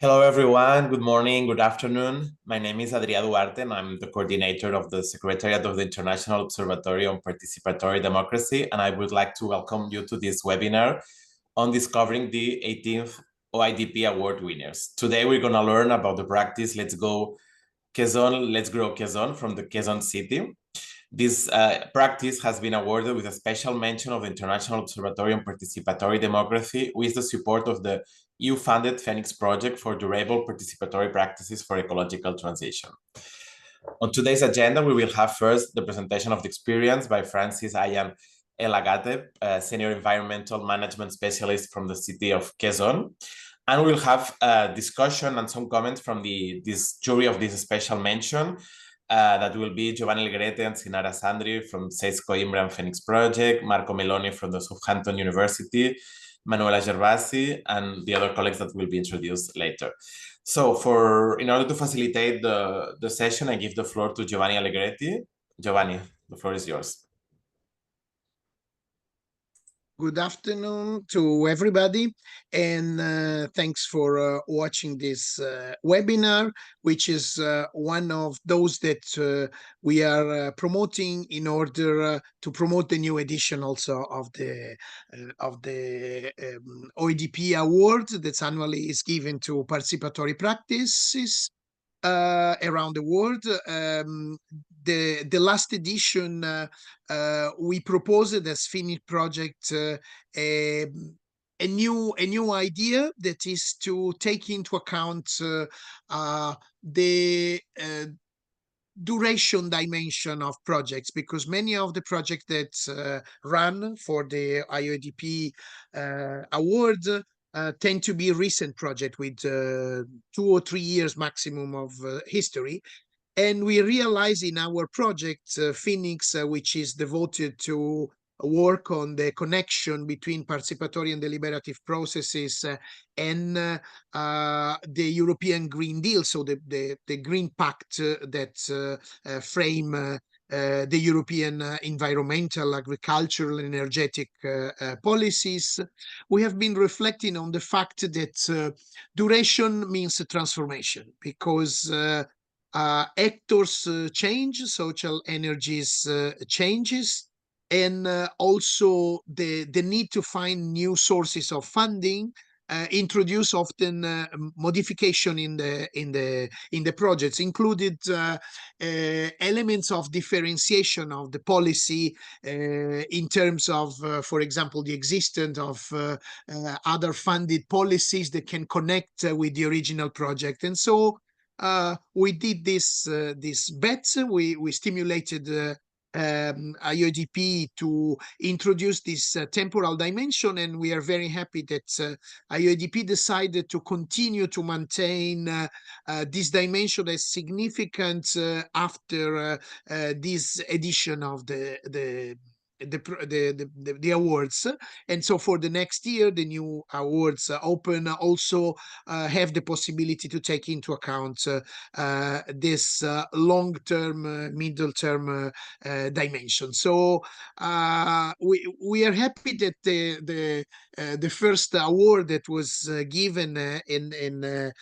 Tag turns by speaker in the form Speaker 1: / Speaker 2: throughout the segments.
Speaker 1: Hello, everyone. Good morning, good afternoon. My name is Adrià Duarte, and I'm the coordinator of the Secretariat of the International Observatory on Participatory Democracy, and I would like to welcome you to this webinar on discovering the 18th OIDP Award winners. Today, we're going to learn about the practice Let's Go Quezon, Let's Grow Quezon from the Quezon City. This practice has been awarded with a special mention of the International Observatory on Participatory Democracy with the support of the EU-funded Phoenix Project for Durable Participatory Practices for Ecological Transition. On today's agenda, we will have first the presentation of the experience by Francis Ayan Elagate, Senior Environmental Management Specialist from the city of Quezon. And we'll have a discussion and some comments from this jury of this special mention. That will be Giovanni Allegretti and Sinara Sandri from SEIS Coimbra and Phoenix Project, Marco Meloni from the Southampton University, Manuela Gervasi, and the other colleagues that will be introduced later. So in order to facilitate the session, I give the floor to Giovanni Allegretti. Giovanni, the floor is yours.
Speaker 2: Good afternoon to everybody, and thanks for watching this webinar, which is one of those that we are promoting in order to promote the new edition also of the OIDP award that annually is given to participatory practices around the world. The last edition we proposed as Phoenix Project a new idea that is to take into account the duration dimension of projects, because many of the projects that run for the IODP award tend to be recent project with 2 or 3 years maximum of history. And we realize in our project, Phoenix, which is devoted to work on the connection between participatory and deliberative processes and the European Green Deal, so the Green Pact that frame the European environmental, agricultural, and energetic policies. We have been reflecting on the fact that duration means transformation, because actors change, social energies changes, and also the need to find new sources of funding introduce often modification in the projects, included elements of differentiation of the policy in terms of, for example, the existence of other funded policies that can connect with the original project. And so we did this bet. We stimulated IODP to introduce this temporal dimension, and we are very happy that IODP decided to continue to maintain this dimension as significant after this edition of the awards. And so for the next year, the new awards open also have the possibility to take into account this long-term, middle-term dimension. So we are happy that the first award that was given in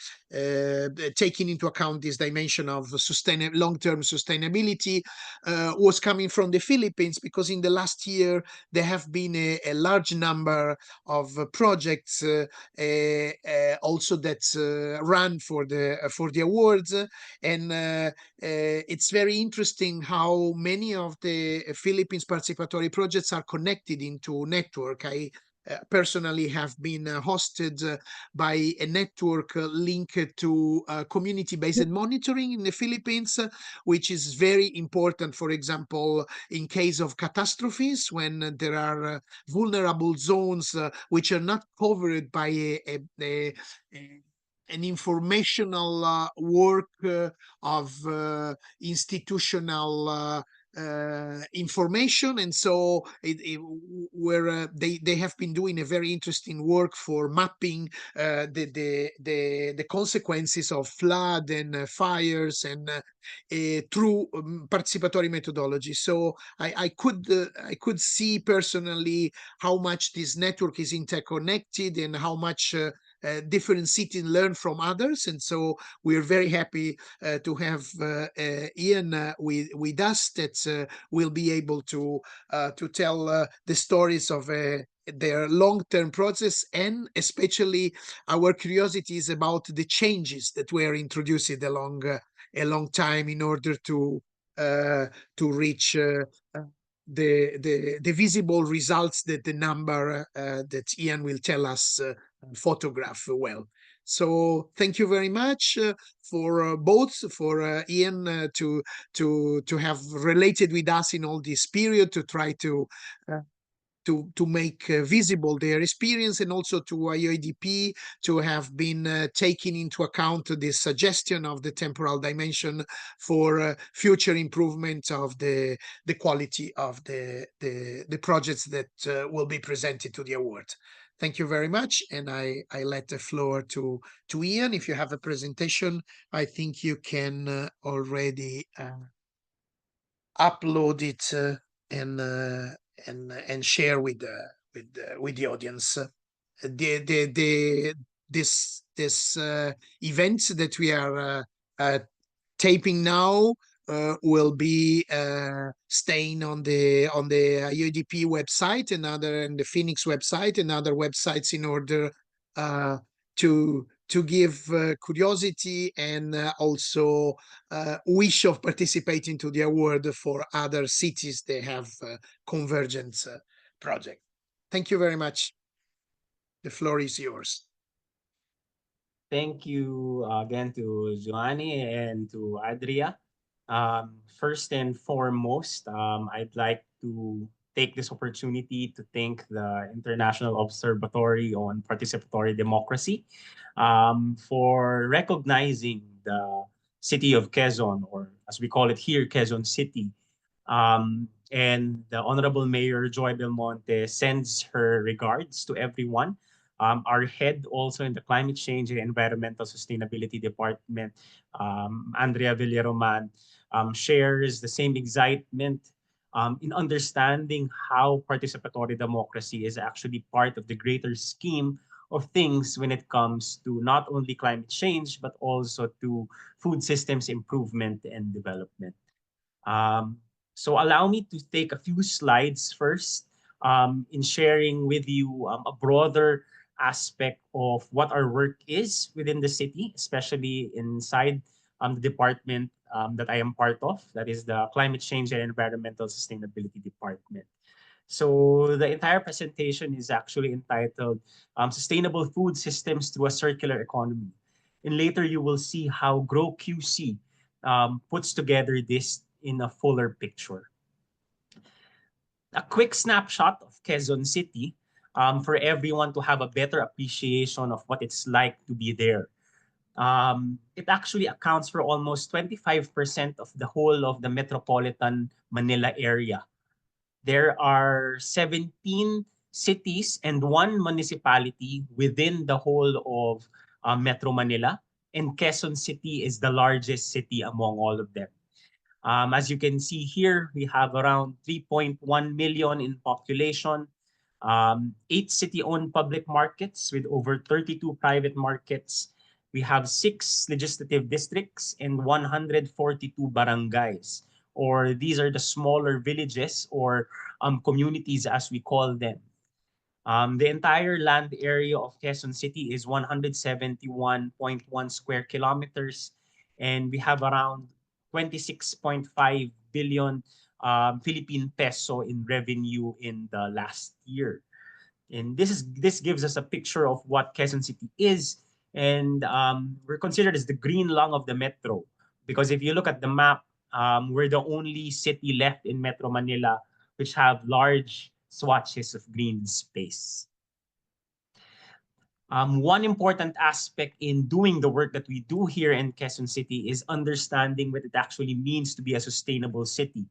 Speaker 2: taking into account this dimension of long-term sustainability was coming from the Philippines, because in the last year there have been a large number of projects also that run for the awards, and it's very interesting how many of the Philippines participatory projects are connected into network. I personally have been hosted by a network linked to community-based monitoring in the Philippines, which is very important, for example, in case of catastrophes, when there are vulnerable zones which are not covered by an informational work of institutional information. And so where they have been doing a very interesting work for mapping the consequences of flood and fires, and through participatory methodology. So I could see personally how much this network is interconnected, and how much different cities learn from others. And so we're very happy to have Ian with us, that will be able to tell the stories of their long-term process, and especially our curiosities about the changes that were introduced along a long time in order to reach the visible results that the number that Ian will tell us photograph well. So thank you very much for both, for Ian to have related with us in all this period, to try to make visible their experience, and also to IODP to have been taking into account the suggestion of the temporal dimension for future improvement of the quality of the projects that will be presented to the award. Thank you very much, and I let the floor to Ian. If you have a presentation, I think you can already upload it and share with the audience. This event that we are taping now will be staying on the IODP website and the Phoenix website and other websites, in order to give curiosity and also wish of participating to the award for other cities that have convergence project. Thank you very much. The floor is yours.
Speaker 3: Thank you again to Giovanni and to Adria. First and foremost, I'd like to take this opportunity to thank the International Observatory on Participatory Democracy for recognizing the city of Quezon, or as we call it here, Quezon City. And the Honorable Mayor Joy Belmonte sends her regards to everyone. Our head also in the Climate Change and Environmental Sustainability Department, Andrea Villaroman, shares the same excitement in understanding how participatory democracy is actually part of the greater scheme of things when it comes to not only climate change, but also to food systems improvement and development. So allow me to take a few slides first in sharing with you a broader aspect of what our work is within the city, especially inside the department that I am part of, that is the Climate Change and Environmental Sustainability Department. So the entire presentation is actually entitled Sustainable Food Systems Through a Circular Economy. And later you will see how Grow QC puts together this in a fuller picture. A quick snapshot of Quezon City for everyone to have a better appreciation of what it's like to be there. It actually accounts for almost 25% of the whole of the metropolitan Manila area. There are 17 cities and 1 municipality within the whole of Metro Manila, and Quezon City is the largest city among all of them. As you can see here, we have around 3.1 million in population, 8 city-owned public markets with over 32 private markets. We have 6 legislative districts and 142 barangays, or these are the smaller villages or communities as we call them. The entire land area of Quezon City is 171.1 square kilometers, and we have around 26.5 billion Philippine peso in revenue in the last year. And this gives us a picture of what Quezon City is, and we're considered as the green lung of the metro, because if you look at the map, we're the only city left in Metro Manila which have large swatches of green space. One important aspect in doing the work that we do here in Quezon City is understanding what it actually means to be a sustainable city.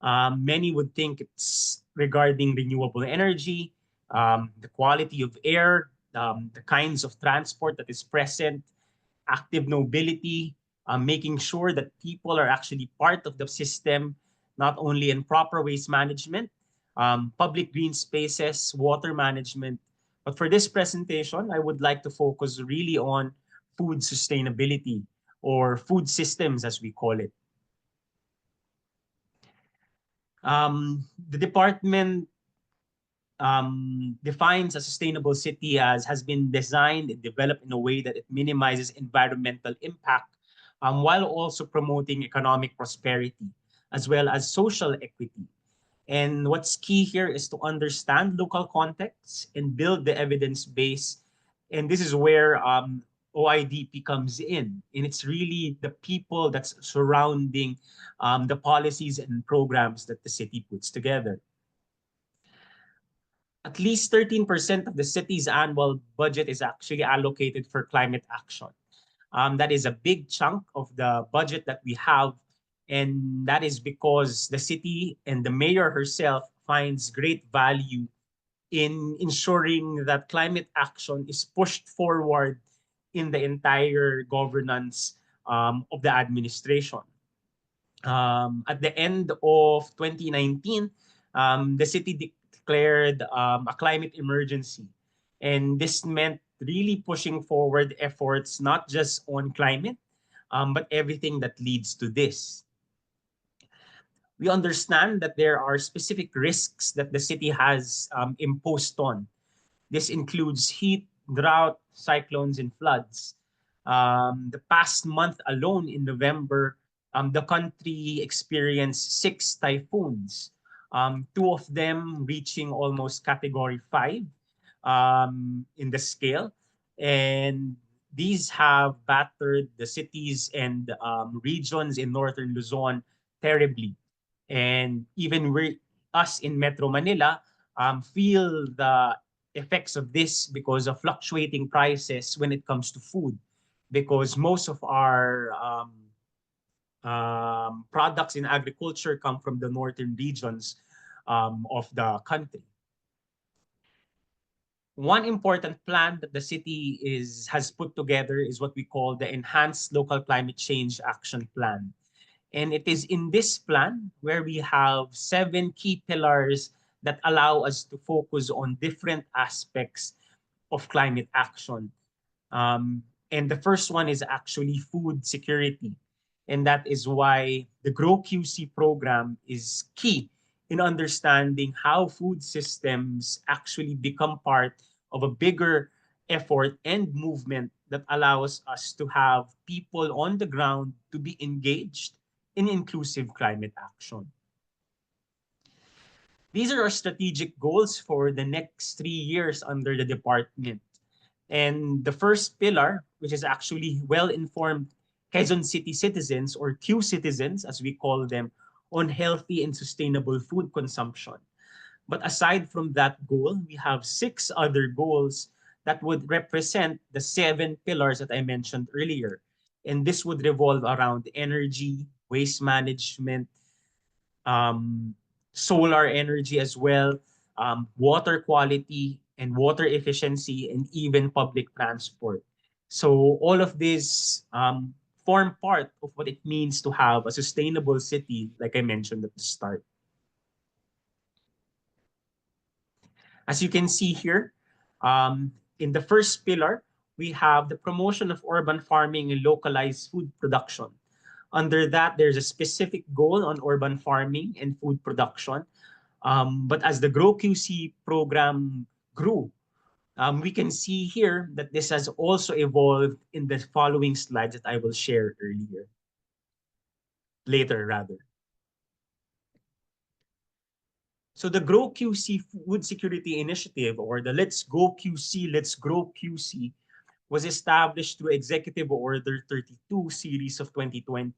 Speaker 3: Many would think it's regarding renewable energy, the quality of air, the kinds of transport that is present, active mobility, making sure that people are actually part of the system, not only in proper waste management, public green spaces, water management, But for this presentation, I would like to focus really on food sustainability, or food systems as we call it. The department defines a sustainable city as has been designed and developed in a way that it minimizes environmental impact, while also promoting economic prosperity as well as social equity. And what's key here is to understand local contexts and build the evidence base. And this is where OIDP comes in. And it's really the people that's surrounding the policies and programs that the city puts together. At least 13% of the city's annual budget is actually allocated for climate action. That is a big chunk of the budget that we have. And that is because the city and the mayor herself finds great value in ensuring that climate action is pushed forward in the entire governance of the administration. At the end of 2019, the city declared a climate emergency. And this meant really pushing forward efforts, not just on climate, but everything that leads to this. We understand that there are specific risks that the city has imposed on. This includes heat, drought, cyclones, and floods. The past month alone in November, the country experienced 6 typhoons, 2 of them reaching almost category 5 in the scale. And these have battered the cities and regions in northern Luzon terribly. And even us in Metro Manila feel the effects of this because of fluctuating prices when it comes to food, because most of our products in agriculture come from the northern regions of the country. One important plan that the city has put together is what we call the Enhanced Local Climate Change Action Plan. And it is in this plan where we have 7 key pillars that allow us to focus on different aspects of climate action. And the first one is actually food security. And that is why the Grow QC program is key in understanding how food systems actually become part of a bigger effort and movement that allows us to have people on the ground to be engaged in inclusive climate action. These are our strategic goals for the next 3 years under the department. And the first pillar, which is actually well-informed Quezon City citizens, or Q citizens as we call them, on healthy and sustainable food consumption. But aside from that goal, we have 6 other goals that would represent the 7 pillars that I mentioned earlier. And this would revolve around energy, waste management, solar energy as well, water quality and water efficiency, and even public transport. So all of these form part of what it means to have a sustainable city, like I mentioned at the start. As you can see here, in the first pillar, we have the promotion of urban farming and localized food production. Under that, there's a specific goal on urban farming and food production. But as the Grow QC program grew, we can see here that this has also evolved in the following slides that I will share later rather. So the Grow QC Food Security Initiative, or the Let's Go QC, Let's Grow QC, was established through Executive Order 32 series of 2020,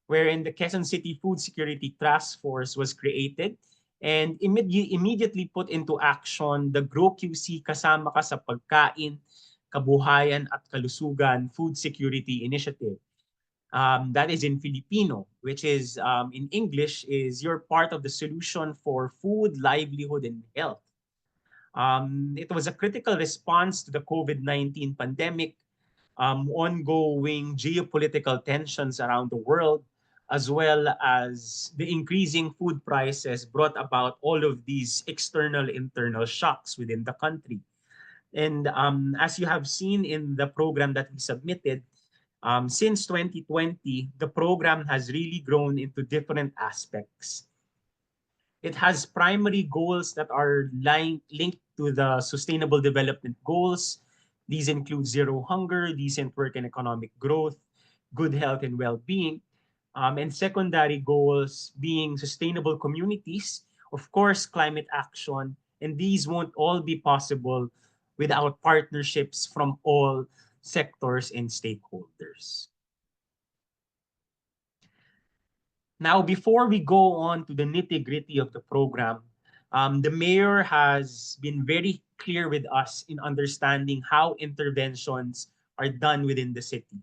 Speaker 3: wherein the Quezon City Food Security Task Force was created and immediately put into action the Grow QC Kasama Ka sa Pagkain, Kabuhayan at Kalusugan Food Security Initiative. That is in Filipino, which is in English is you're part of the solution for food, livelihood, and health. It was a critical response to the COVID-19 pandemic, ongoing geopolitical tensions around the world, as well as the increasing food prices brought about all of these external internal shocks within the country. And as you have seen in the program that we submitted, since 2020, the program has really grown into different aspects. It has primary goals that are linked to the Sustainable Development Goals. These include zero hunger, decent work and economic growth, good health and well-being, and secondary goals being sustainable communities, of course, climate action, and these won't all be possible without partnerships from all sectors and stakeholders. Now, before we go on to the nitty-gritty of the program, the mayor has been very clear with us in understanding how interventions are done within the city.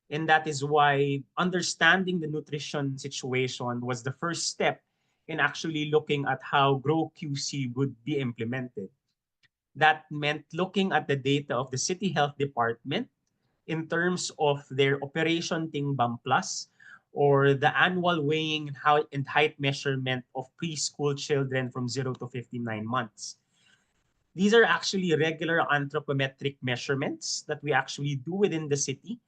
Speaker 3: And that is why understanding the nutrition situation was the first step in actually looking at how Grow QC would be implemented. That meant looking at the data of the City Health Department in terms of their Operation Tingbang Plus, or the annual weighing and height measurement of preschool children from 0 to 59 months. These are actually regular anthropometric measurements that we actually do within the city.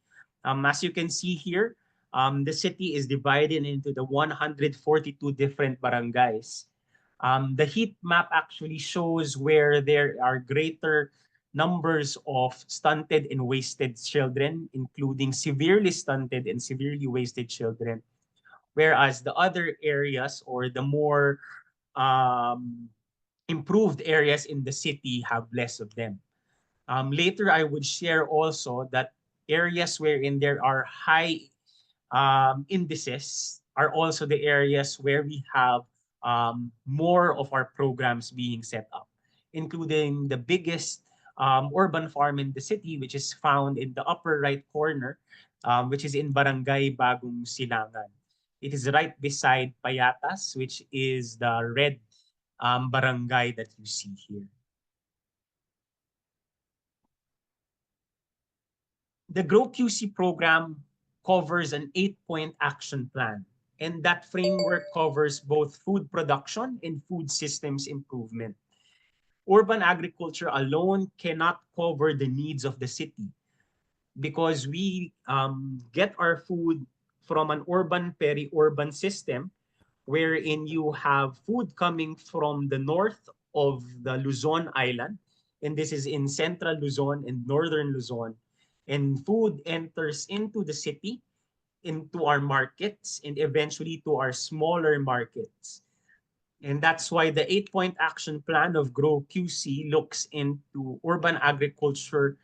Speaker 3: As you can see here, the city is divided into the 142 different barangays. The heat map actually shows where there are greater numbers of stunted and wasted children, including severely stunted and severely wasted children, whereas the other areas, or the more improved areas in the city, have less of them. Later, I would share also that areas wherein there are high indices are also the areas where we have more of our programs being set up, including the biggest urban farm in the city, which is found in the upper right corner, which is in Barangay Bagong Silangan. It is right beside Payatas, which is the red barangay that you see here. The Grow QC program covers an 8-point action plan, and that framework covers both food production and food systems improvement. Urban agriculture alone cannot cover the needs of the city, because we get our food from an urban peri-urban system, wherein you have food coming from the north of the Luzon Island, and this is in central Luzon and northern Luzon, and food enters into the city, into our markets, and eventually to our smaller markets. And that's why the 8-point action plan of Grow QC looks into urban agriculture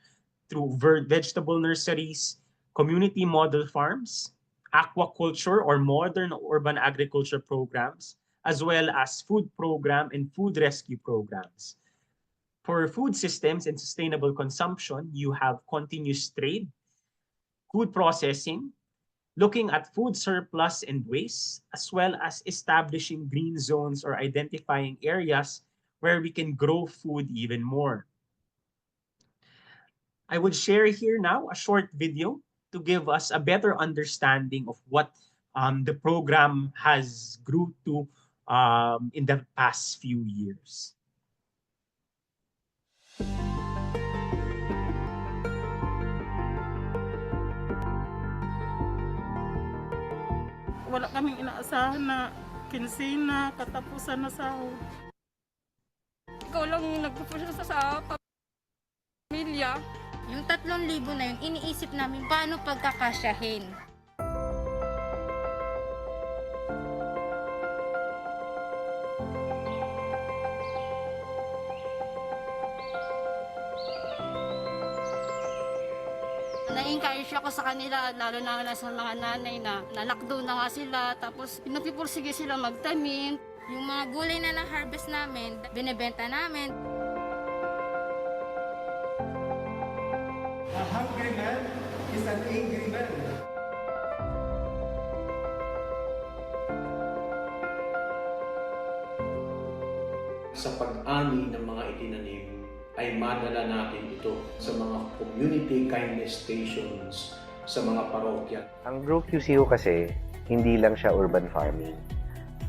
Speaker 3: through vegetable nurseries, community model farms, aquaculture or modern urban agriculture programs, as well as food program and food rescue programs. For food systems and sustainable consumption, you have continuous trade, food processing, looking at food surplus and waste, as well as establishing green zones or identifying areas where we can grow food even more. I would share here now a short video to give us a better understanding of what the program has grew to in the past few years.
Speaker 4: Wala kaming inaasahan na kinsina, katapusan na sahod.
Speaker 5: Ikaw lang nagpupush sa pamilya.
Speaker 6: Yung 3,000 na yun, iniisip namin paano pagkakasyahin.
Speaker 5: Na-encourage ako sa kanila, lalo na sa mga nanay na lockdown na nga sila, tapos napipursige sila magtanim.
Speaker 6: Yung mga gulay na na-harvest namin, binebenta namin.
Speaker 7: A hungry man is an angry man. Sa pag-ani ng mga itinanim, ay madala natin ito sa mga community kindness stations sa mga parokya.
Speaker 8: Ang Grow QCO kasi, hindi lang siya urban farming.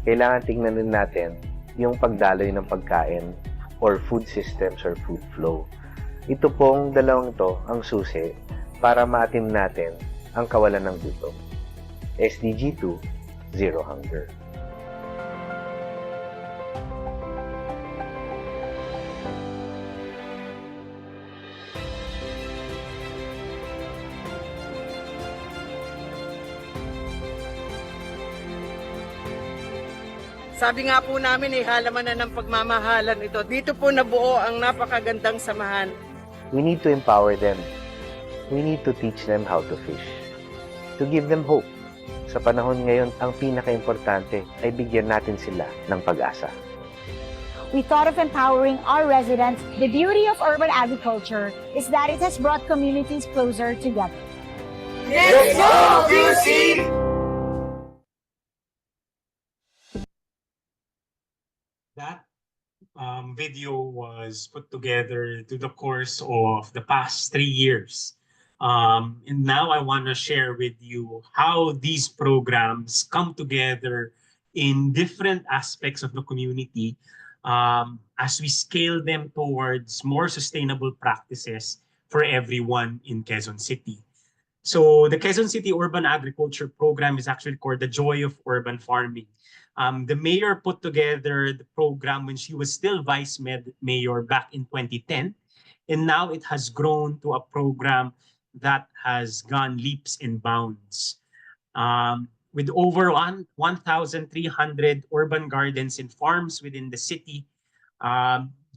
Speaker 8: Kailangan tingnan din natin yung pagdaloy ng pagkain or food systems or food flow. Ito pong dalawang to ang susi para maatim natin ang kawalan ng gutom. SDG 2, Zero Hunger.
Speaker 9: Sabi nga po namin, halaman na ng pagmamahalan ito. Dito po nabuo ang napakagandang samahan.
Speaker 8: We need to empower them. We need to teach them how to fish. To give them hope. Sa panahon ngayon, ang pinaka-importante ay bigyan natin sila ng pag-asa.
Speaker 10: We thought of empowering our residents. The beauty of urban agriculture is that it has brought communities closer together.
Speaker 9: Let's go, QC!
Speaker 3: That video was put together to the course of the past 3 years. And now I want to share with you how these programs come together in different aspects of the community as we scale them towards more sustainable practices for everyone in Quezon City. So the Quezon City Urban Agriculture Program is actually called the Joy of Urban Farming. The mayor put together the program when she was still vice mayor back in 2010, and now it has grown to a program that has gone leaps and bounds. With over 1,300 urban gardens and farms within the city.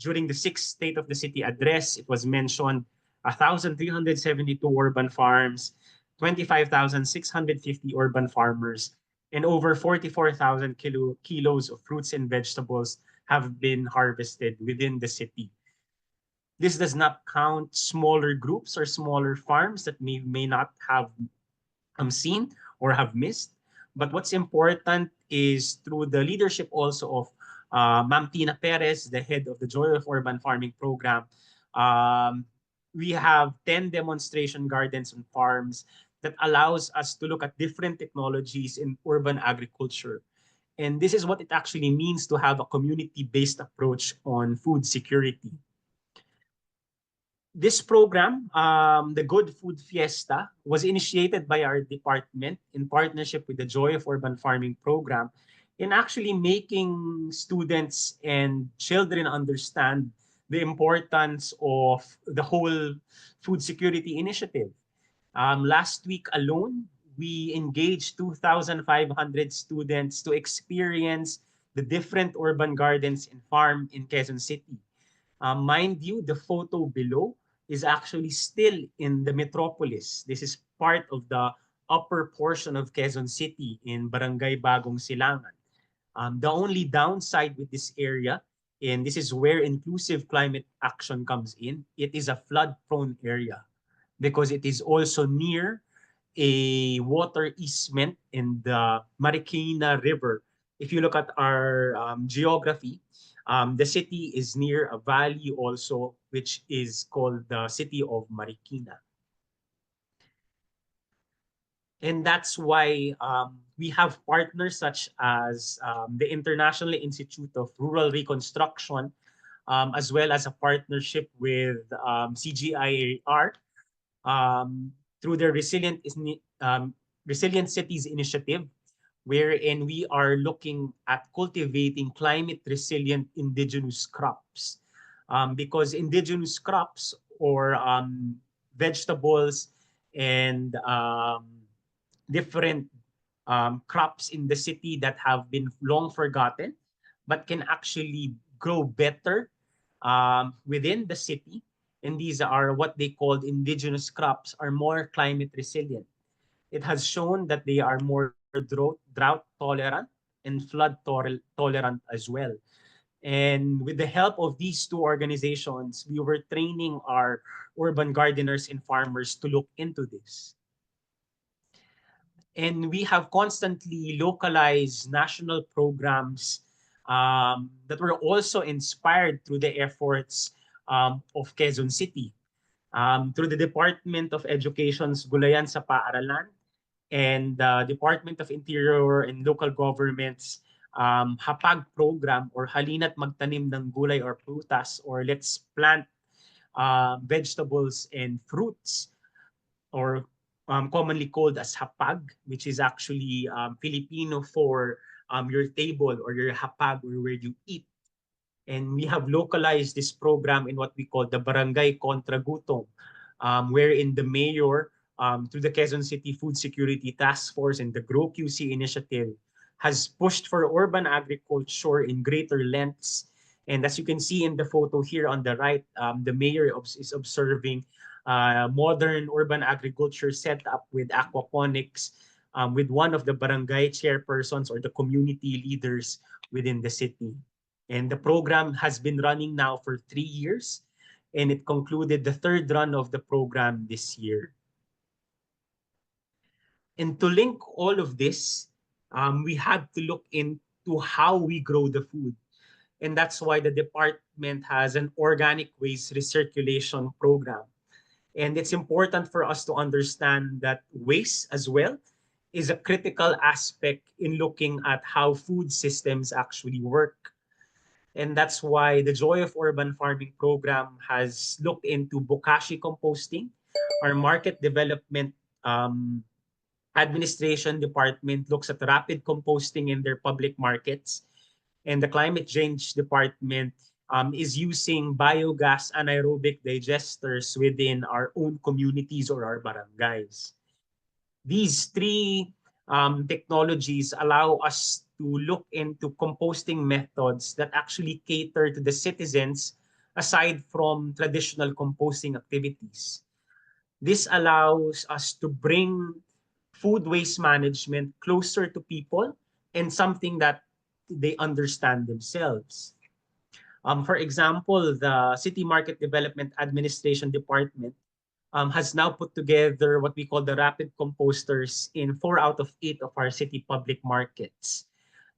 Speaker 3: During the 6th State of the City address, it was mentioned 1,372 urban farms, 25,650 urban farmers, and over 44,000 kilos of fruits and vegetables have been harvested within the city. This does not count smaller groups or smaller farms that may not have seen or have missed. But what's important is through the leadership also of Ma'am Tina Perez, the head of the Joy of Urban Farming Program, we have 10 demonstration gardens and farms that allows us to look at different technologies in urban agriculture. And this is what it actually means to have a community-based approach on food security. This program, the Good Food Fiesta, was initiated by our department in partnership with the Joy of Urban Farming Program in actually making students and children understand the importance of the whole food security initiative. Last week alone, we engaged 2,500 students to experience the different urban gardens and farm in Quezon City. Mind you, the photo below is actually still in the metropolis. This is part of the upper portion of Quezon City in Barangay Bagong Silangan. The only downside with this area, and this is where inclusive climate action comes in, it is a flood-prone area because it is also near a water easement in the Marikina River. If you look at our geography, the city is near a valley also, which is called the city of Marikina. And that's why we have partners such as the International Institute of Rural Reconstruction, as well as a partnership with CGIAR through the Resilient Cities Initiative, wherein we are looking at cultivating climate-resilient indigenous crops. Because indigenous crops or vegetables and different crops in the city that have been long forgotten, but can actually grow better within the city. And these are what they call indigenous crops, are more climate resilient. It has shown that they are more drought tolerant and flood tolerant as well. And with the help of these two organizations, we were training our urban gardeners and farmers to look into this. And we have constantly localized national programs that were also inspired through the efforts of Quezon City. Through the Department of Education's Gulayan sa Paaralan and the Department of Interior and Local Government's HAPAG program, or Halina't Magtanim ng Gulay or Prutas, or Let's Plant vegetables and fruits, or commonly called as hapag, which is actually Filipino for your table or your hapag, or where you eat. And we have localized this program in what we call the Barangay Kontra Gutom, wherein the mayor, through the Quezon City Food Security Task Force and the Grow QC initiative, has pushed for urban agriculture in greater lengths. And as you can see in the photo here on the right, the mayor is observing modern urban agriculture set up with aquaponics, with one of the barangay chairpersons or the community leaders within the city. And the program has been running now for 3 years, and it concluded the third run of the program this year. And to link all of this, we had to look into how we grow the food. And that's why the department has an organic waste recirculation program. And it's important for us to understand that waste as well is a critical aspect in looking at how food systems actually work. And that's why the Joy of Urban Farming program has looked into bokashi composting. Our market development administration department looks at rapid composting in their public markets. And the climate change department is using biogas anaerobic digesters within our own communities or our barangays. These three technologies allow us to look into composting methods that actually cater to the citizens aside from traditional composting activities. This allows us to bring food waste management closer to people and something that they understand themselves. For example, the City Market Development Administration Department has now put together what we call the rapid composters in 4 out of 8 of our city public markets.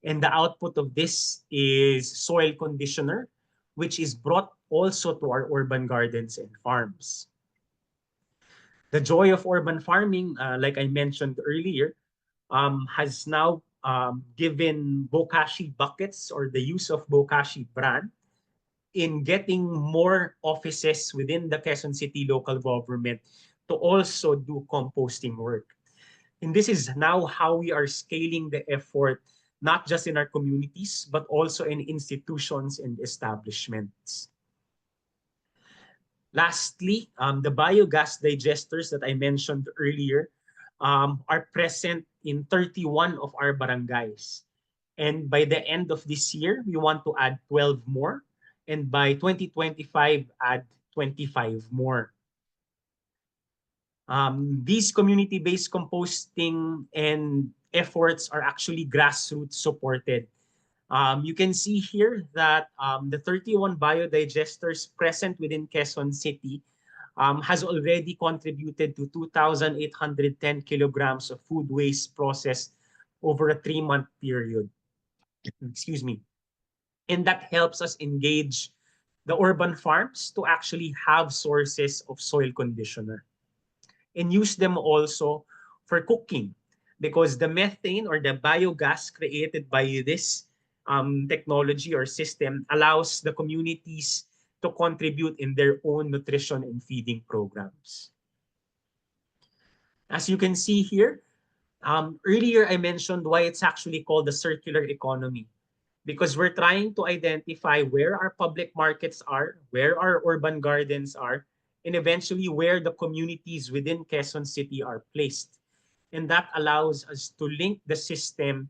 Speaker 3: And the output of this is soil conditioner, which is brought also to our urban gardens and farms. The Joy of Urban Farming, like I mentioned earlier, has now given bokashi buckets, or the use of bokashi brand, in getting more offices within the Quezon City local government to also do composting work. And this is now how we are scaling the effort, not just in our communities, but also in institutions and establishments. Lastly, the biogas digesters that I mentioned earlier are present in 31 of our barangays. And by the end of this year, we want to add 12 more. And by 2025, add 25 more. These community-based composting and efforts are actually grassroots supported. You can see here that the 31 biodigesters present within Quezon City has already contributed to 2,810 kilograms of food waste processed over a 3-month period. Excuse me. And that helps us engage the urban farms to actually have sources of soil conditioner and use them also for cooking, because the methane or the biogas created by this technology or system allows the communities to contribute in their own nutrition and feeding programs. As you can see here, earlier I mentioned why it's actually called the circular economy, because we're trying to identify where our public markets are, where our urban gardens are, and eventually where the communities within Quezon City are placed. And that allows us to link the system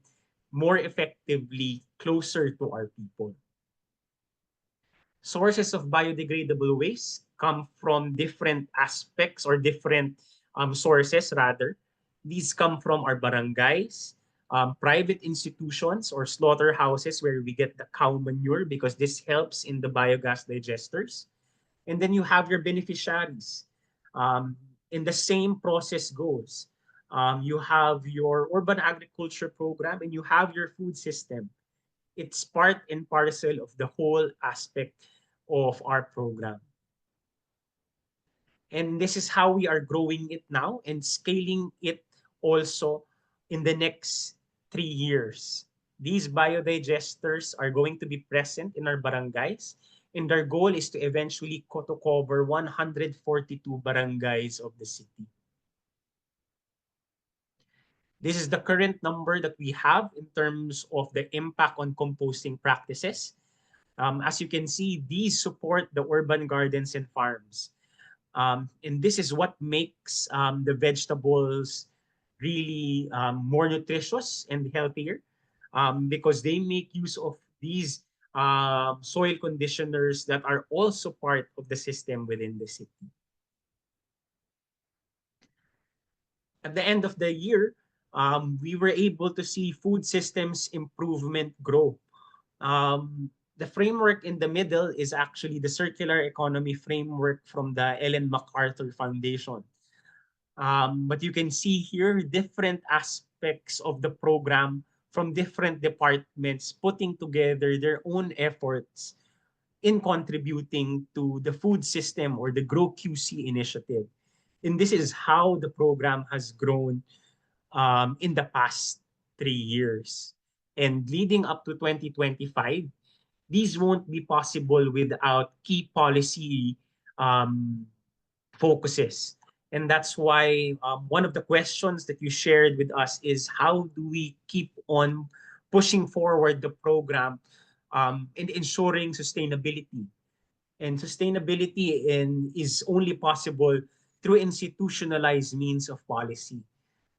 Speaker 3: more effectively closer to our people. Sources of biodegradable waste come from different aspects, or different sources rather. These come from our barangays, private institutions or slaughterhouses where we get the cow manure, because this helps in the biogas digesters. And then you have your beneficiaries. And the same process goes. You have your urban agriculture program and you have your food system. It's part and parcel of the whole aspect of our program. And this is how we are growing it now and scaling it also in the next 3 years. These biodigesters are going to be present in our barangays, And our goal is to eventually to cover 142 barangays of the city. This is the current number that we have in terms of the impact on composting practices. As you can see, these support the urban gardens and farms. And this is what makes the vegetables really more nutritious and healthier, because they make use of these soil conditioners that are also part of the system within the city. At the end of the year, we were able to see food systems improvement grow. The framework in the middle is actually the circular economy framework from the Ellen MacArthur Foundation. But you can see here different aspects of the program from different departments putting together their own efforts in contributing to the food system or the Grow QC initiative. And this is how the program has grown in the past 3 years. And leading up to 2025, these won't be possible without key policy focuses. And that's why one of the questions that you shared with us is how do we keep on pushing forward the program and ensuring sustainability. And sustainability is only possible through institutionalized means of policy.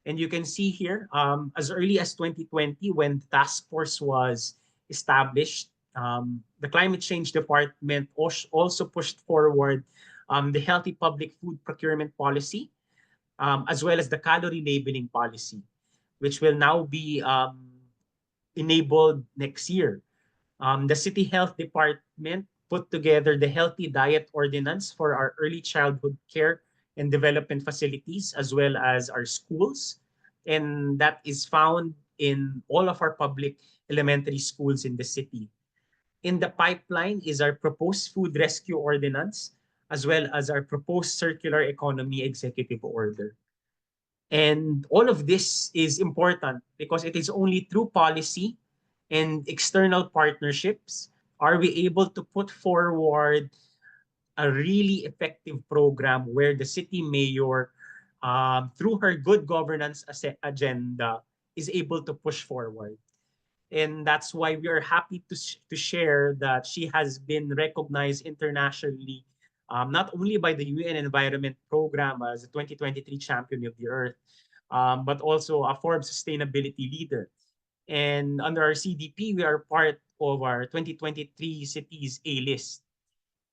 Speaker 3: And you can see here, as early as 2020, when the task force was established, the Climate Change Department also pushed forward the Healthy Public Food Procurement Policy, as well as the Calorie Labeling Policy, which will now be enabled next year. The City Health Department put together the Healthy Diet Ordinance for our early childhood care and development facilities, as well as our schools. And that is found in all of our public elementary schools in the city. In the pipeline is our proposed food rescue ordinance, as well as our proposed circular economy executive order. And all of this is important because it is only through policy and external partnerships are we able to put forward a really effective program where the city mayor, through her good governance agenda, is able to push forward. And that's why we are happy to share that she has been recognized internationally, not only by the UN Environment Program as a 2023 Champion of the Earth, but also a Forbes Sustainability Leader. And under our CDP, we are part of our 2023 Cities A-list.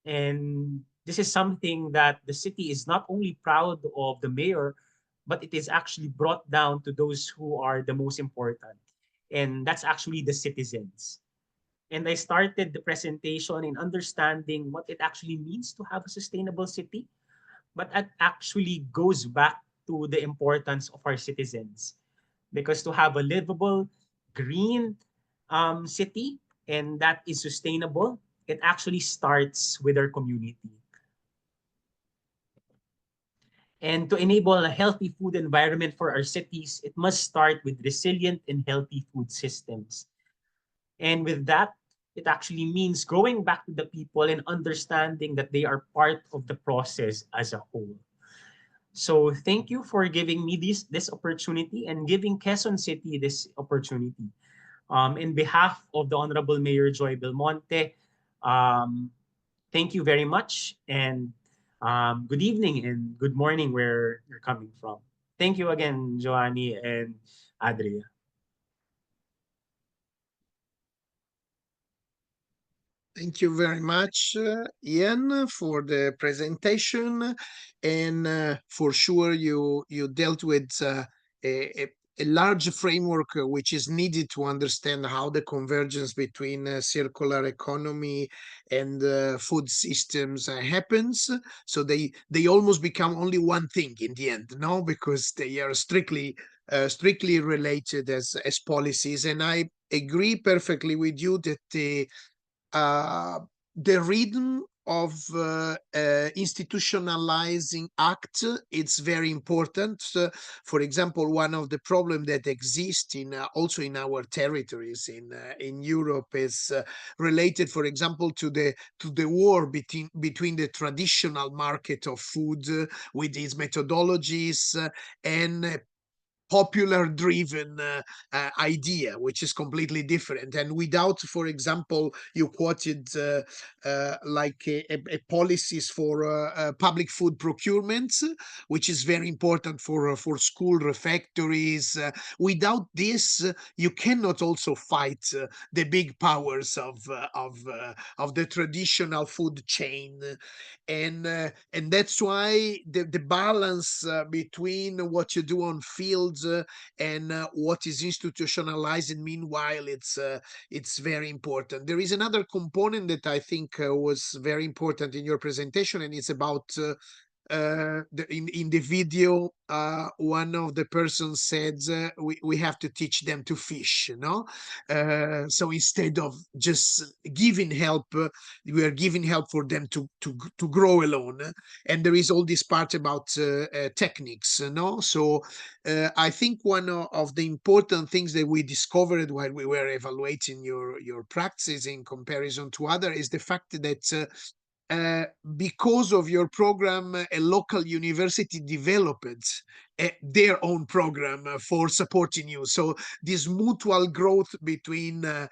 Speaker 3: And this is something that the city is not only proud of the mayor, but it is actually brought down to those who are the most important. And that's actually the citizens. And I started the presentation in understanding what it actually means to have a sustainable city, but it actually goes back to the importance of our citizens. Because to have a livable, green city, and that is sustainable, it actually starts with our community. And to enable a healthy food environment for our cities, it must start with resilient and healthy food systems. And with that, it actually means going back to the people and understanding that they are part of the process as a whole. So thank you for giving me this opportunity and giving Quezon City this opportunity. In behalf of the Honorable Mayor Joy Belmonte, thank you very much, and good evening and good morning where you're coming from. Thank you again, Joanny and Adria.
Speaker 2: Thank you very much, Ian, for the presentation. And for sure, you dealt with a large framework which is needed to understand how the convergence between circular economy and food systems happens. So they almost become only one thing in the end, no? Because they are strictly related as policies. And I agree perfectly with you that the rhythm of institutionalizing act, it's very important. For example, one of the problems that exists in also in our territories in Europe is related, for example, to the war between the traditional market of food with its methodologies and popular driven idea, which is completely different. And without, for example, you quoted like a policies for public food procurement, which is very important for school refectories. Without this, you cannot also fight the big powers of the traditional food chain. And that's why the balance between what you do on fields and what is institutionalized, and meanwhile it's very important. There is another component that I think was very important in your presentation, and it's about in the video, one of the persons said we have to teach them to fish, you know. So instead of just giving help, we are giving help for them to grow alone. And there is all this part about techniques, you know. So I think one of the important things that we discovered while we were evaluating your practice in comparison to other is the fact that because of your program, a local university developed their own program for supporting you. So this mutual growth between the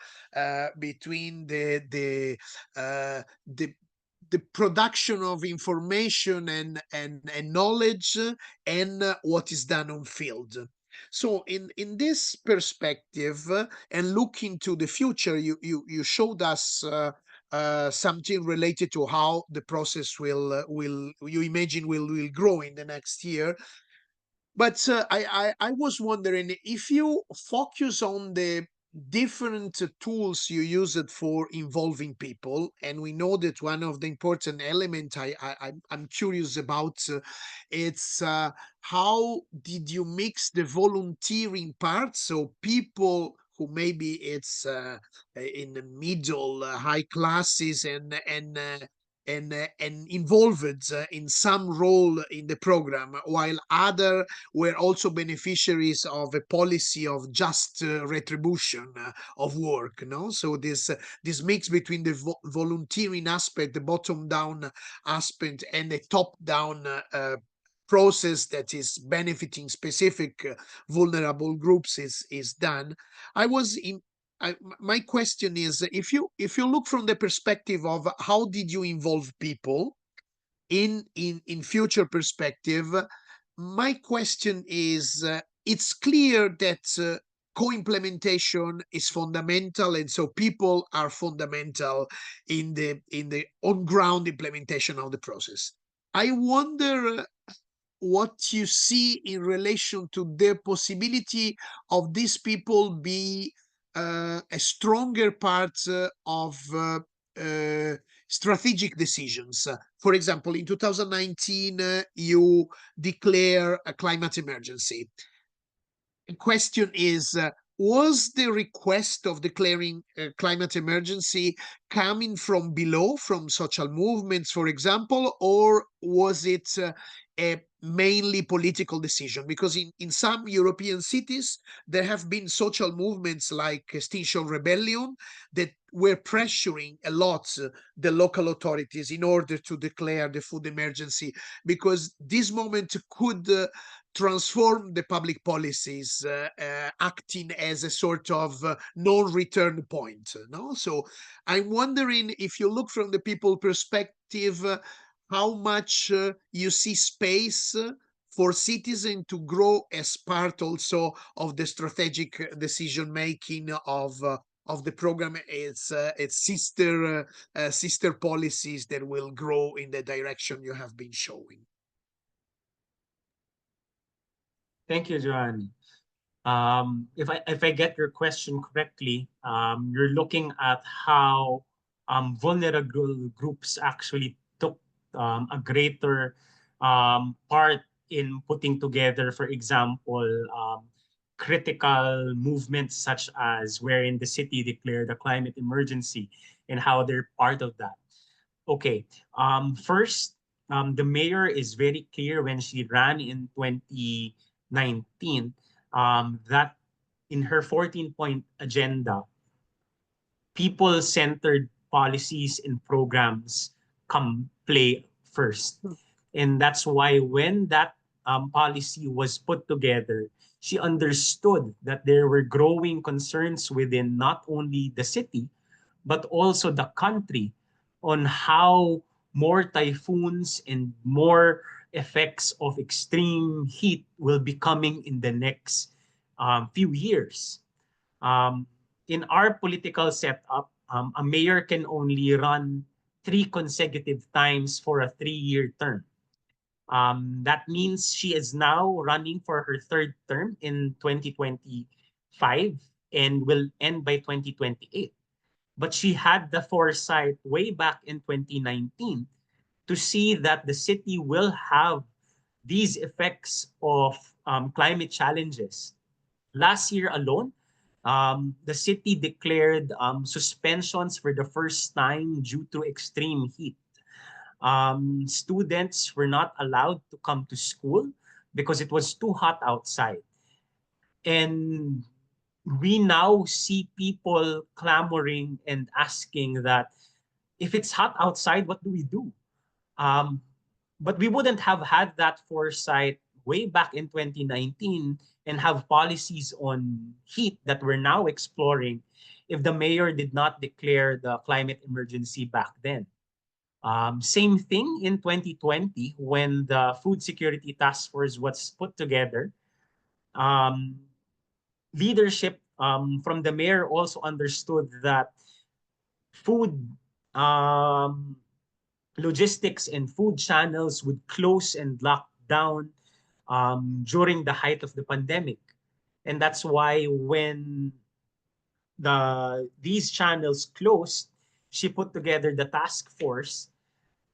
Speaker 2: production of information and knowledge and what is done on field. So in this perspective and looking to the future, you showed us something related to how the process will you imagine will grow in the next year. But I was wondering if you focus on the different tools you use it for involving people, and we know that one of the important elements I'm curious about, it's how did you mix the volunteering part, so people who maybe it's in the middle high classes and involved in some role in the program, while other were also beneficiaries of a policy of just retribution of work. No, so this mix between the volunteering aspect, the bottom down aspect, and the top down process that is benefiting specific vulnerable groups is done. My question is, if you look from the perspective of how did you involve people in future perspective, my question is, it's clear that co-implementation is fundamental, and so people are fundamental in the on-ground implementation of the process. I wonder what you see in relation to the possibility of these people be a stronger part of strategic decisions. For example, in 2019, you declare a climate emergency. The question is, was the request of declaring a climate emergency coming from below, from social movements, for example, or was it a mainly political decision? Because in some European cities, there have been social movements like Extinction Rebellion that were pressuring a lot the local authorities in order to declare the food emergency, because this moment could transform the public policies, acting as a sort of non-return point. No, so I'm wondering if you look from the people perspective, how much you see space for citizens to grow as part also of the strategic decision making of the program. It's sister policies that will grow in the direction you have been showing.
Speaker 3: Thank you, Joanne. If I get your question correctly, you're looking at how vulnerable groups actually took a greater part in putting together, for example, critical movements such as wherein the city declared a climate emergency and how they're part of that. Okay. First, the mayor is very clear when she ran in 2019 that in her 14-point agenda, people-centered policies and programs come play first. And that's why when that policy was put together, she understood that there were growing concerns within not only the city, but also the country on how more typhoons and more effects of extreme heat will be coming in the next few years. Um, in our political setup, a mayor can only run 3 consecutive times for a 3-year term. That means she is now running for her third term in 2025 and will end by 2028. But she had the foresight way back in 2019 to see that the city will have these effects of climate challenges. Last year alone, the city declared suspensions for the first time due to extreme heat. Students were not allowed to come to school because it was too hot outside. And we now see people clamoring and asking that if it's hot outside, what do we do? But we wouldn't have had that foresight way back in 2019 and have policies on heat that we're now exploring if the mayor did not declare the climate emergency back then. Same thing in 2020 when the Food Security Task Force was put together. Leadership from the mayor also understood that food logistics and food channels would close and lock down during the height of the pandemic. And that's why when these channels closed, she put together the task force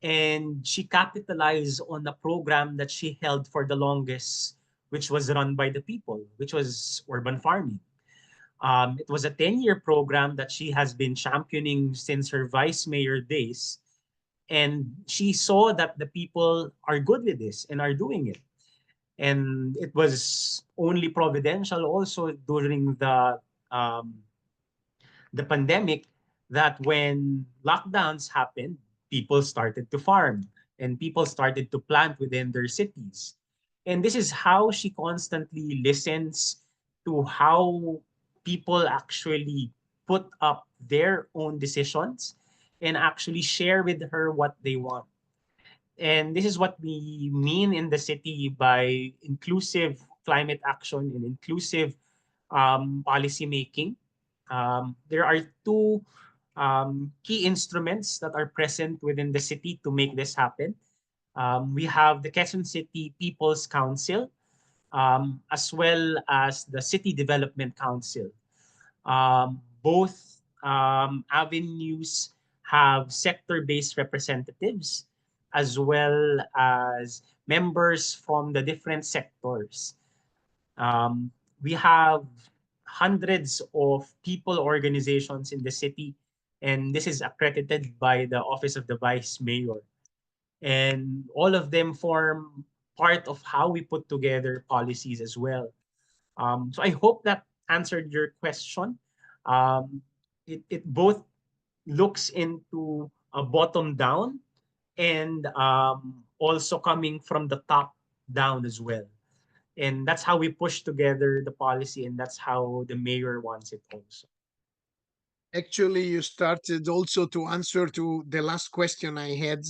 Speaker 3: and she capitalized on a program that she held for the longest, which was run by the people, which was urban farming. It was a 10-year program that she has been championing since her vice mayor days. And she saw that the people are good with this and are doing it. And it was only providential also during the pandemic that when lockdowns happened, people started to farm and people started to plant within their cities. And this is how she constantly listens to how people actually put up their own decisions and actually share with her what they want. And this is what we mean in the city by inclusive climate action and inclusive policy making. There are two key instruments that are present within the city to make this happen. We have the Quezon City People's Council, as well as the City Development Council. Both avenues have sector-based representatives as well as members from the different sectors. We have hundreds of people organizations in the city, and this is accredited by the Office of the Vice Mayor. And all of them form part of how we put together policies as well. So I hope that answered your question. It both looks into a bottom down and also coming from the top down as well. And that's how we push together the policy, and that's how the mayor wants it also.
Speaker 2: Actually, you started also to answer to the last question I had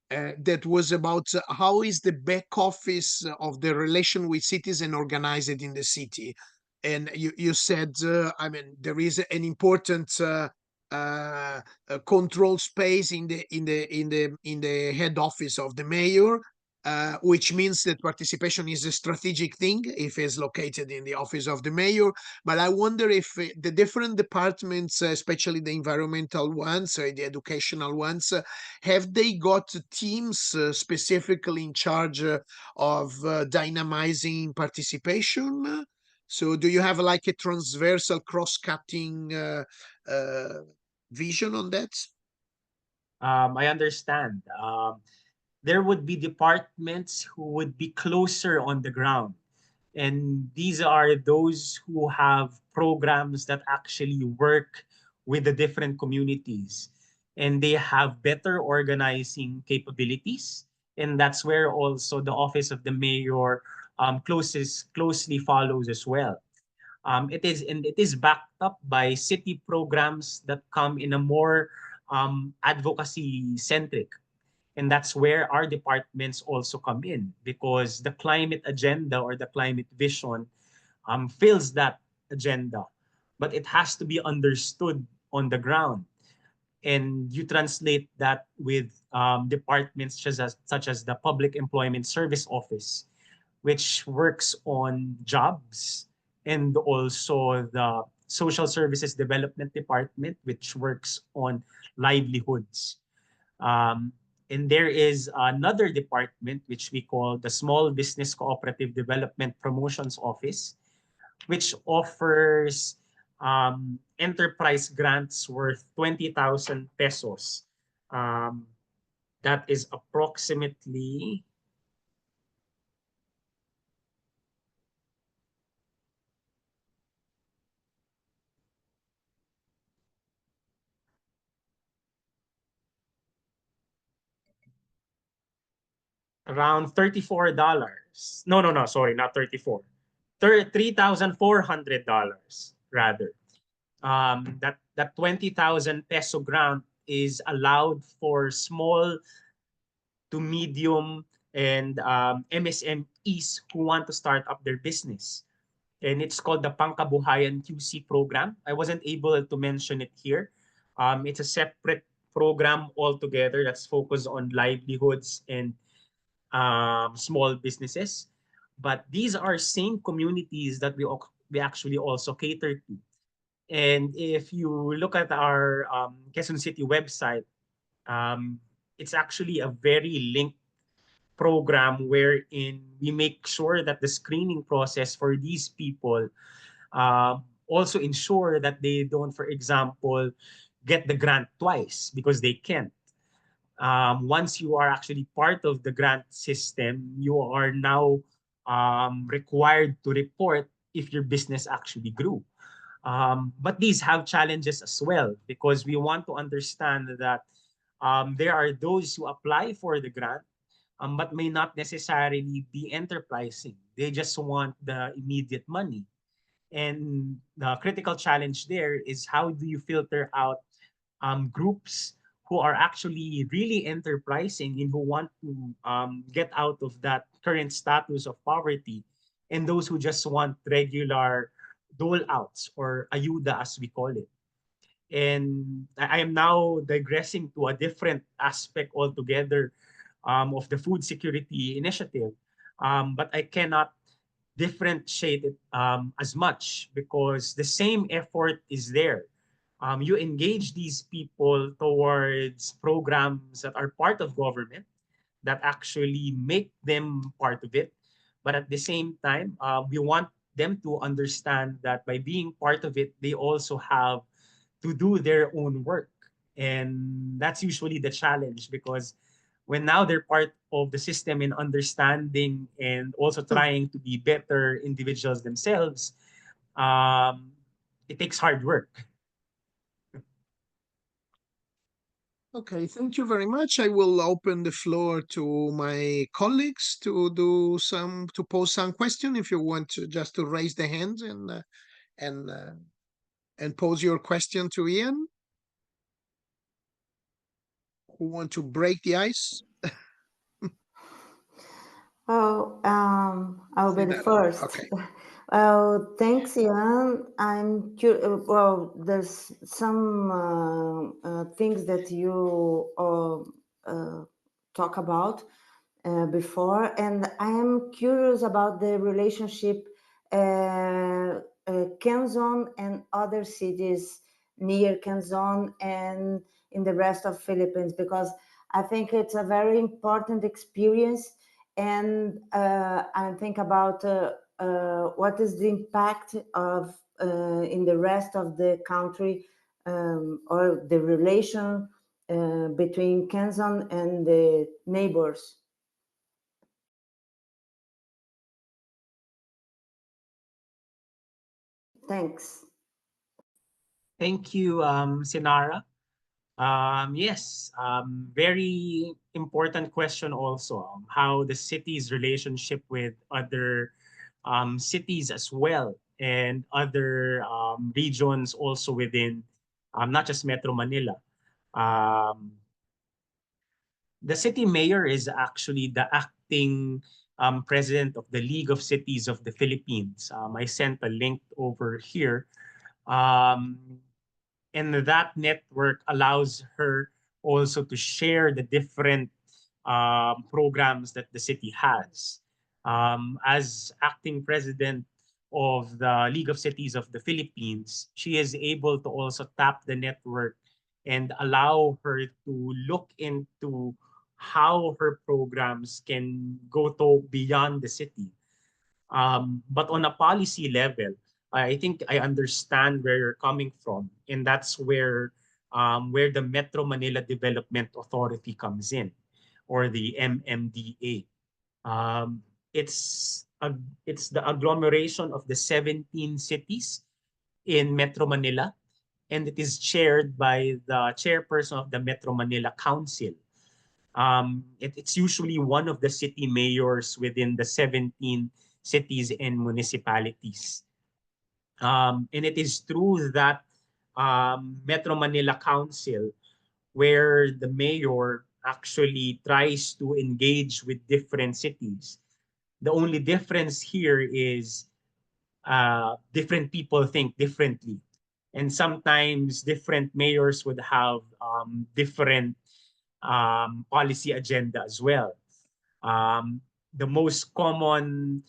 Speaker 2: that was about how is the back office of the relation with citizen organized in the city. And you said, I mean, there is an important control space in the head office of the mayor, which means that participation is a strategic thing if it's located in the office of the mayor. But I wonder if the different departments, especially the environmental ones, the educational ones, have they got teams specifically in charge of dynamizing participation? So do you have like a transversal cross-cutting vision on that?
Speaker 3: I understand. There would be departments who would be closer on the ground. And these are those who have programs that actually work with the different communities. And they have better organizing capabilities. And that's where also the office of the mayor closely follows as well. It is backed up by city programs that come in a more advocacy centric. And that's where our departments also come in, because the climate agenda or the climate vision fills that agenda, but it has to be understood on the ground. And you translate that with departments such as the Public Employment Service Office, which works on jobs, and also the Social Services Development Department, which works on livelihoods. And there is another department which we call the Small Business Cooperative Development Promotions Office, which offers enterprise grants worth 20,000 pesos. That is approximately around $34. No, sorry, not 34. $3,400 rather. That 20,000 peso grant is allowed for small to medium and MSMEs who want to start up their business. And it's called the Pangkabuhayan QC program. I wasn't able to mention it here. It's a separate program altogether that's focused on livelihoods and small businesses. But these are same communities that we actually also cater to. And if you look at our Quezon City website, it's actually a very linked program wherein we make sure that the screening process for these people also ensure that they don't, for example, get the grant twice because they can't. Once you are actually part of the grant system, you are now required to report if your business actually grew. But these have challenges as well, because we want to understand that there are those who apply for the grant, but may not necessarily be enterprising. They just want the immediate money. And the critical challenge there is, how do you filter out groups who are actually really enterprising and who want to get out of that current status of poverty, and those who just want regular dole-outs, or ayuda as we call it. And I am now digressing to a different aspect altogether of the food security initiative, but I cannot differentiate it as much, because the same effort is there. You engage these people towards programs that are part of government, that actually make them part of it. But at the same time, we want them to understand that by being part of it, they also have to do their own work. And that's usually the challenge, because when now they're part of the system in understanding and also trying to be better individuals themselves, it takes hard work.
Speaker 2: Okay, thank you very much. I will open the floor to my colleagues to pose some question. If you want just to raise the hands and pose your question to Ian. Who want to break the ice?
Speaker 11: I'll be the first.
Speaker 2: Okay.
Speaker 11: Thanks, Ian. I'm curious. Well, there's some things that you talk about before, and I am curious about the relationship Quezon and other cities near Quezon and in the rest of Philippines, because I think it's a very important experience, and I think about what is the impact of in the rest of the country, or the relation between Quezon and the neighbors. Thanks.
Speaker 3: Thank you, Sinara. Yes, very important question also, how the city's relationship with other cities as well, and other regions also within not just Metro Manila. The city mayor is actually the acting president of the League of Cities of the Philippines. I sent a link over here. And that network allows her also to share the different programs that the city has. As acting president of the League of Cities of the Philippines, she is able to also tap the network and allow her to look into how her programs can go to beyond the city. But on a policy level, I think I understand where you're coming from, and that's where the Metro Manila Development Authority comes in, or the MMDA. It's the agglomeration of the 17 cities in Metro Manila, and it is chaired by the chairperson of the Metro Manila Council. It's usually one of the city mayors within the 17 cities and municipalities. And it is through that Metro Manila Council where the mayor actually tries to engage with different cities. The only difference here is different people think differently. And sometimes different mayors would have different policy agenda as well. The most common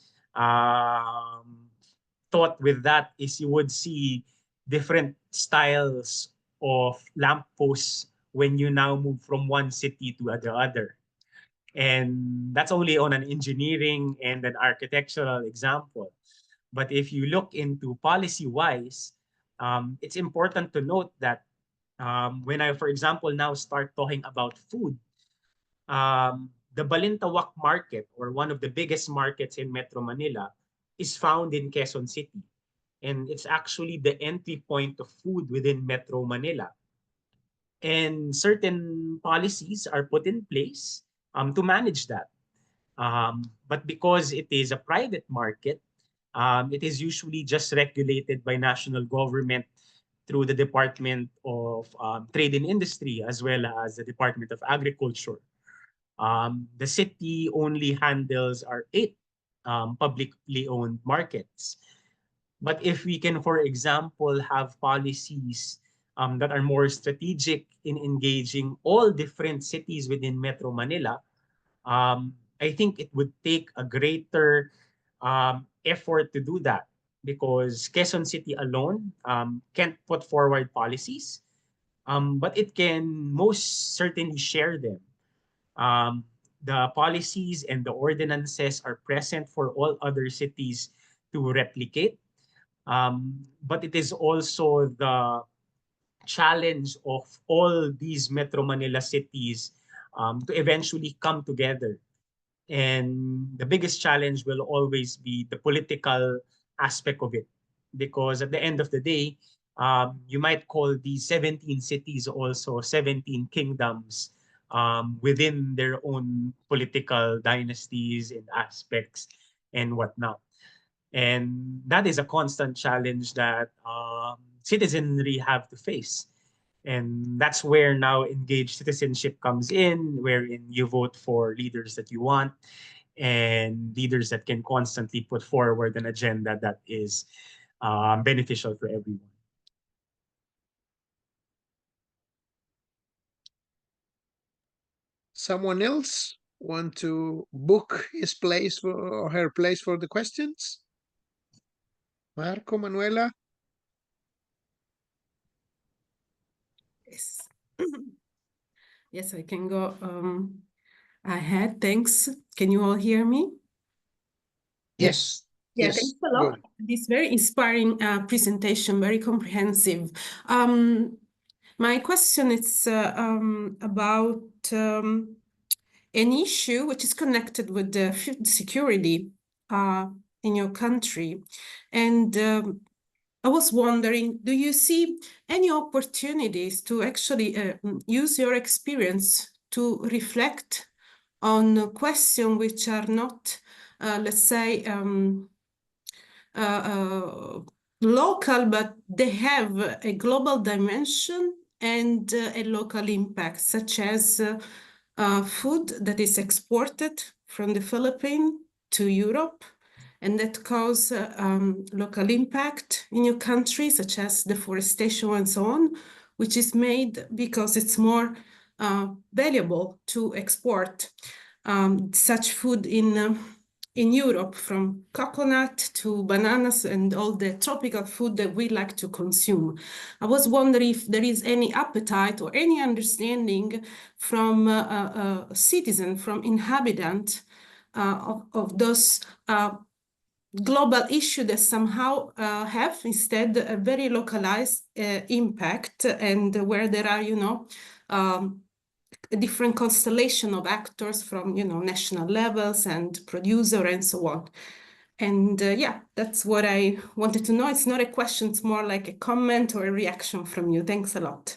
Speaker 3: thought with that is you would see different styles of lampposts when you now move from one city to the other. And that's only on an engineering and an architectural example. But if you look into policy-wise, it's important to note that when I, for example, now start talking about food, the Balintawak market, or one of the biggest markets in Metro Manila, is found in Quezon City. And it's actually the entry point of food within Metro Manila. And certain policies are put in place to manage that. But because it is a private market, it is usually just regulated by national government through the Department of Trade and Industry, as well as the Department of Agriculture. The city only handles our 8 publicly owned markets. But if we can, for example, have policies that are more strategic in engaging all different cities within Metro Manila, I think it would take a greater effort to do that, because Quezon City alone can't put forward policies, but it can most certainly share them. The policies and the ordinances are present for all other cities to replicate, but it is also the challenge of all these Metro Manila cities to eventually come together. And the biggest challenge will always be the political aspect of it, because at the end of the day, you might call these 17 cities also 17 kingdoms within their own political dynasties and aspects and whatnot. And that is a constant challenge that citizenry have to face. And that's where now engaged citizenship comes in, wherein you vote for leaders that you want and leaders that can constantly put forward an agenda that is beneficial for everyone.
Speaker 2: Someone else want to book his place or her place for the questions? Marco, Manuela?
Speaker 12: Yes. Yes, I can go ahead. Thanks. Can you all hear me?
Speaker 2: Yes.
Speaker 12: Yeah,
Speaker 2: Yes.
Speaker 12: thanks a lot.
Speaker 2: Good.
Speaker 12: This very inspiring presentation, very comprehensive. My question is about an issue which is connected with the food security in your country. And I was wondering, do you see any opportunities to actually use your experience to reflect on questions which are not, let's say, local, but they have a global dimension and a local impact, such as food that is exported from the Philippines to Europe and that cause local impact in your country, such as deforestation and so on, which is made because it's more valuable to export such food in Europe, from coconut to bananas and all the tropical food that we like to consume. I was wondering if there is any appetite or any understanding from citizens, from inhabitants of those global issues that somehow have instead a very localized impact, and where there are, a different constellation of actors from, national levels and producer and so on. And yeah, that's what I wanted to know. It's not a question, it's more like a comment or a reaction from you. Thanks a lot.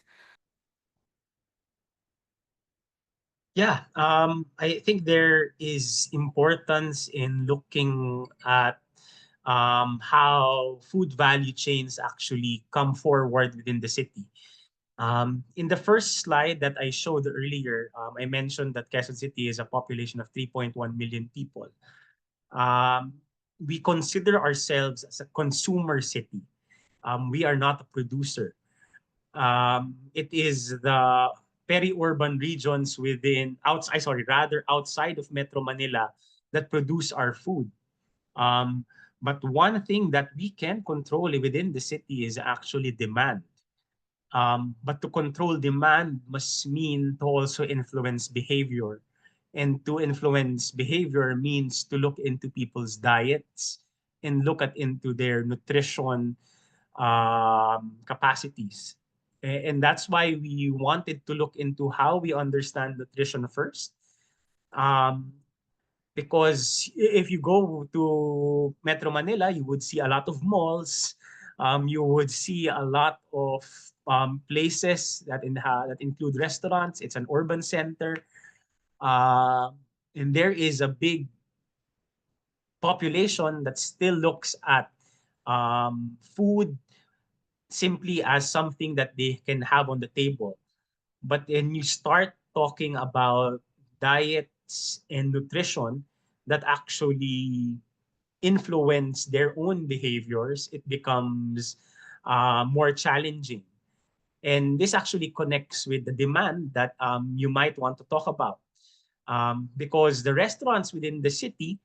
Speaker 3: Yeah, I think there is importance in looking at how food value chains actually come forward within the city. In the first slide that I showed earlier, I mentioned that Quezon City is a population of 3.1 million people. We consider ourselves as a consumer city. We are not a producer. It is the peri-urban regions outside of Metro Manila that produce our food. But one thing that we can control within the city is actually demand. But to control demand must mean to also influence behavior. And to influence behavior means to look into people's diets and look into their nutrition capacities. And that's why we wanted to look into how we understand nutrition first. Because if you go to Metro Manila, you would see a lot of malls. You would see a lot of places that include restaurants. It's an urban center. And there is a big population that still looks at food simply as something that they can have on the table. But when you start talking about diets and nutrition that actually influence their own behaviors, it becomes more challenging. And this actually connects with the demand that you might want to talk about. Because the restaurants within the city,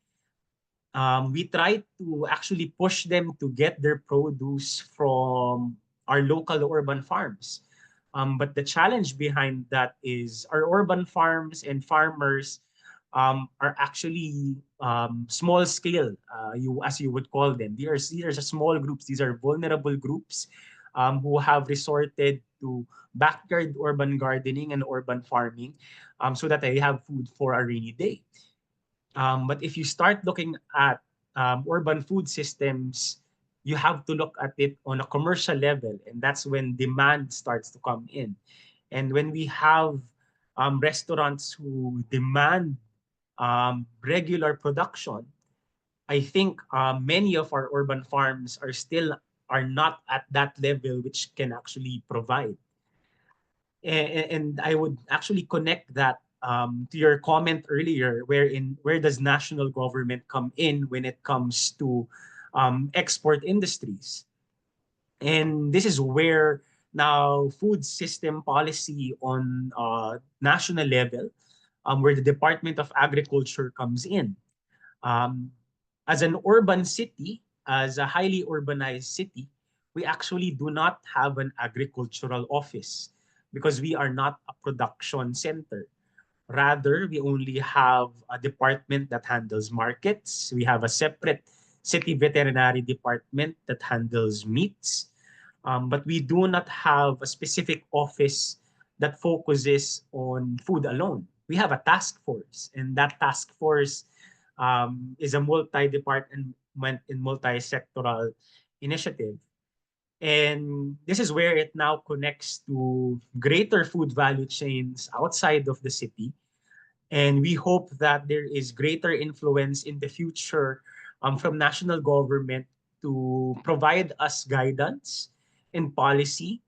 Speaker 3: we try to actually push them to get their produce from our local urban farms. But the challenge behind that is our urban farms and farmers are actually small scale, as you would call them. These are small groups. These are vulnerable groups who have resorted to backyard urban gardening and urban farming so that they have food for a rainy day. But if you start looking at urban food systems, you have to look at it on a commercial level, and that's when demand starts to come in. And when we have restaurants who demand regular production, I think many of our urban farms are not at that level which can actually provide. And I would actually connect that to your comment earlier, where does national government come in when it comes to export industries? And this is where now food system policy on national level, where the Department of Agriculture comes in. As an urban city, as a highly urbanized city, we actually do not have an agricultural office because we are not a production center. Rather, we only have a department that handles markets. We have a separate city veterinary department that handles meats. But we do not have a specific office that focuses on food alone. We have a task force, and that task force is a multi-department and multi-sectoral initiative. And this is where it now connects to greater food value chains outside of the city. And we hope that there is greater influence in the future from national government to provide us guidance and policy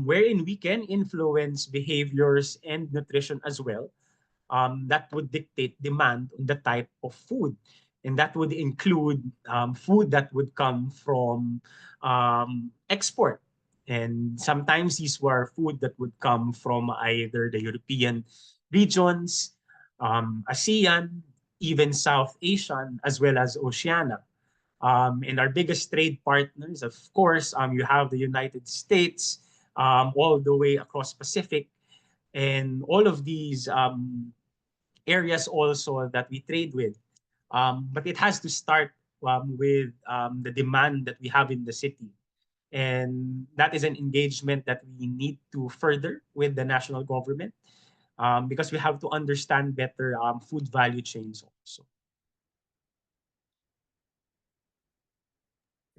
Speaker 3: wherein we can influence behaviors and nutrition as well that would dictate demand on the type of food. And that would include food that would come from export. And sometimes these were food that would come from either the European regions, ASEAN, even South Asian, as well as Oceania. And our biggest trade partners, of course, you have the United States, all the way across Pacific, and all of these areas also that we trade with. But it has to start with the demand that we have in the city. And that is an engagement that we need to further with the national government because we have to understand better food value chains also.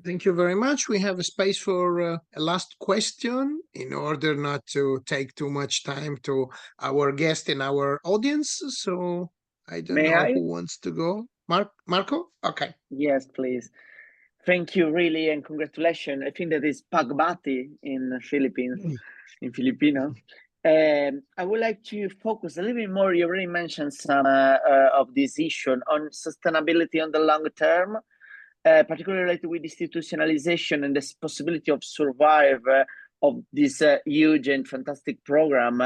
Speaker 2: Thank you very much. We have a space for a last question in order not to take too much time to our guest and our audience. So I don't know who wants to go. Marco? Okay.
Speaker 13: Yes, please. Thank you, really, and congratulations. I think that is pagbati in Philippines, in Filipino. I would like to focus a little bit more. You already mentioned some of this issue on sustainability on the long term, particularly related with institutionalization and the possibility of survive of this huge and fantastic program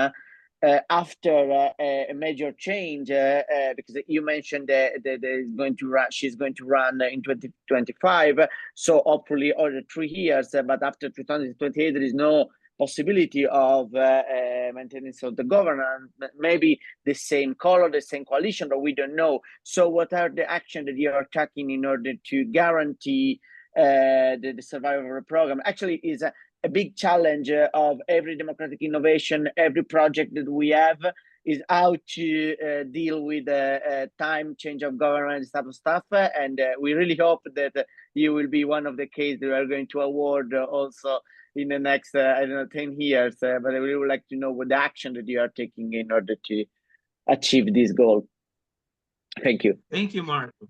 Speaker 13: after a major change, because you mentioned that she's going to run in 2025. So hopefully over 3 years, but after 2028, there is no possibility of maintenance of the governance, maybe the same color, the same coalition, but we don't know. So what are the actions that you are taking in order to guarantee the survival of the program? Actually, is a big challenge of every democratic innovation, every project that we have, is how to deal with time change of government, this type of stuff. And we really hope that you will be one of the cases that we are going to award also in the next, 10 years. But I really would like to know what the action that you are taking in order to achieve this goal. Thank you.
Speaker 3: Thank you, Marco.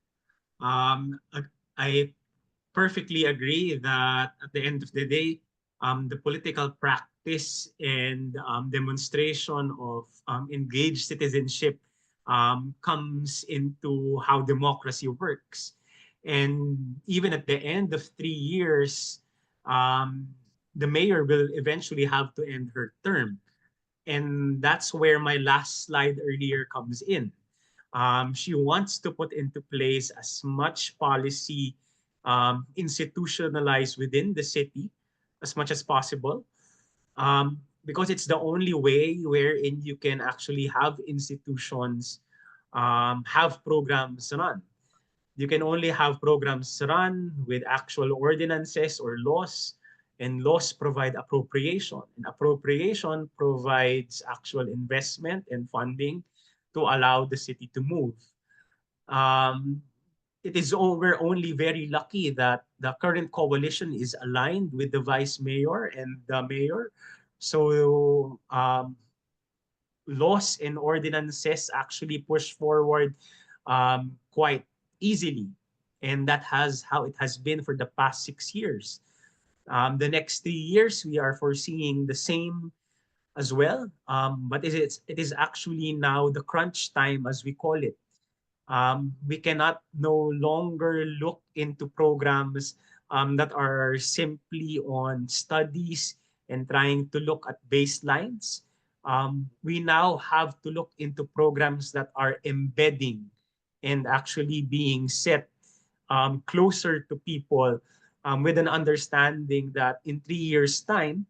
Speaker 3: I perfectly agree that at the end of the day, the political practice and demonstration of engaged citizenship comes into how democracy works. And even at the end of 3 years, the mayor will eventually have to end her term. And that's where my last slide earlier comes in. She wants to put into place as much policy institutionalized within the city as much as possible, because it's the only way wherein you can actually have institutions have programs run. You can only have programs run with actual ordinances or laws, and laws provide appropriation, and appropriation provides actual investment and funding to allow the city to move. We're only very lucky that the current coalition is aligned with the vice mayor and the mayor. So laws and ordinances actually push forward quite easily. And that has how it has been for the past 6 years. The next 3 years, we are foreseeing the same as well. But it is actually now the crunch time, as we call it. We cannot no longer look into programs that are simply on studies and trying to look at baselines. We now have to look into programs that are embedding and actually being set closer to people with an understanding that in 3 years' time,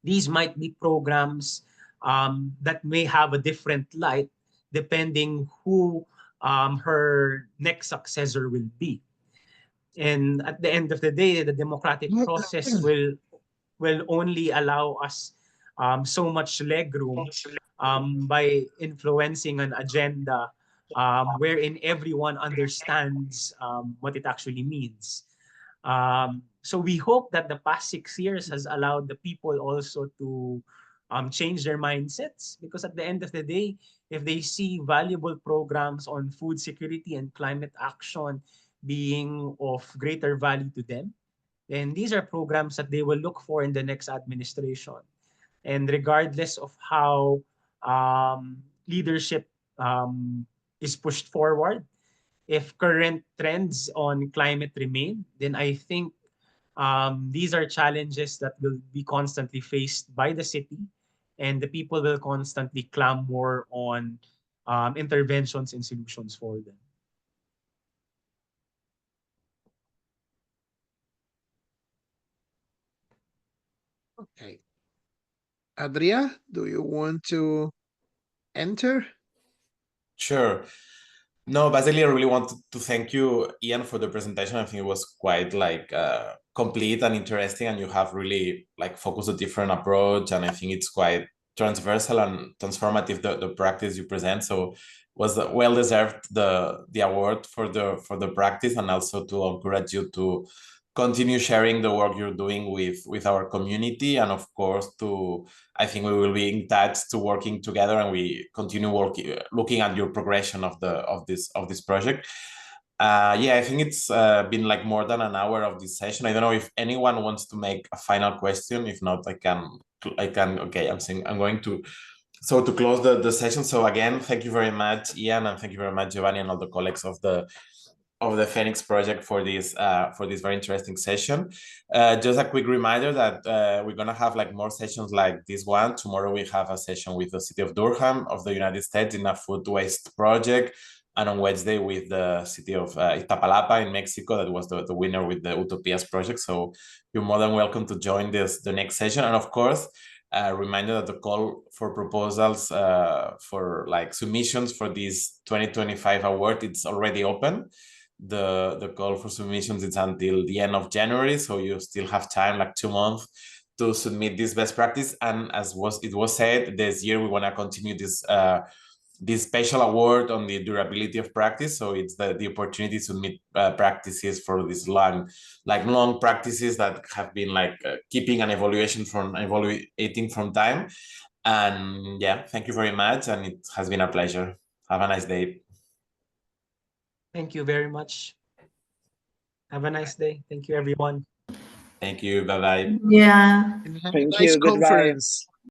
Speaker 3: these might be programs that may have a different light depending who her next successor will be. And at the end of the day, the democratic process will will only allow us so much legroom by influencing an agenda wherein everyone understands what it actually means. So we hope that the past 6 years has allowed the people also to change their mindsets, because at the end of the day, if they see valuable programs on food security and climate action being of greater value to them, then these are programs that they will look for in the next administration. And regardless of how leadership is pushed forward, if current trends on climate remain, then I think these are challenges that will be constantly faced by the city, and the people will constantly clamor on interventions and solutions for them.
Speaker 2: Okay. Adria, do you want to enter?
Speaker 1: Sure. No, basically, I really want to thank you, Ian, for the presentation. I think it was quite like complete and interesting, and you have really like focused a different approach, and I think it's quite transversal and transformative, the practice you present. So was well deserved the award for the practice, and also to encourage you to continue sharing the work you're doing with our community, and of course I think we will be in touch to working together, and we continue looking at your progression of this project. Yeah, I think it's been like more than an hour of this session. I don't know if anyone wants to make a final question. If not, I can. Okay, I'm going to. So to close the session. So again, thank you very much, Ian, and thank you very much, Giovanni, and all the colleagues of the Phoenix Project for this very interesting session. Just a quick reminder that we're gonna have like more sessions like this one. Tomorrow we have a session with the city of Durham of the United States in a food waste project, and on Wednesday with the city of Iztapalapa in Mexico, that was the winner with the Utopias project. So you're more than welcome to join the next session. And of course, reminder that the call for proposals for like submissions for this 2025 award, it's already open. The call for submissions is until the end of January, so you still have time, like 2 months, to submit this best practice. And as it was said, this year we want to continue this special award on the durability of practice. So it's the opportunity to submit practices for these long practices that have been like keeping an evaluating from time. And yeah, thank you very much, and it has been a pleasure. Have a nice day.
Speaker 3: Thank you very much. Have a nice day. Thank you, everyone.
Speaker 1: Thank you. Bye-bye.
Speaker 13: Yeah.
Speaker 2: Have a nice conference.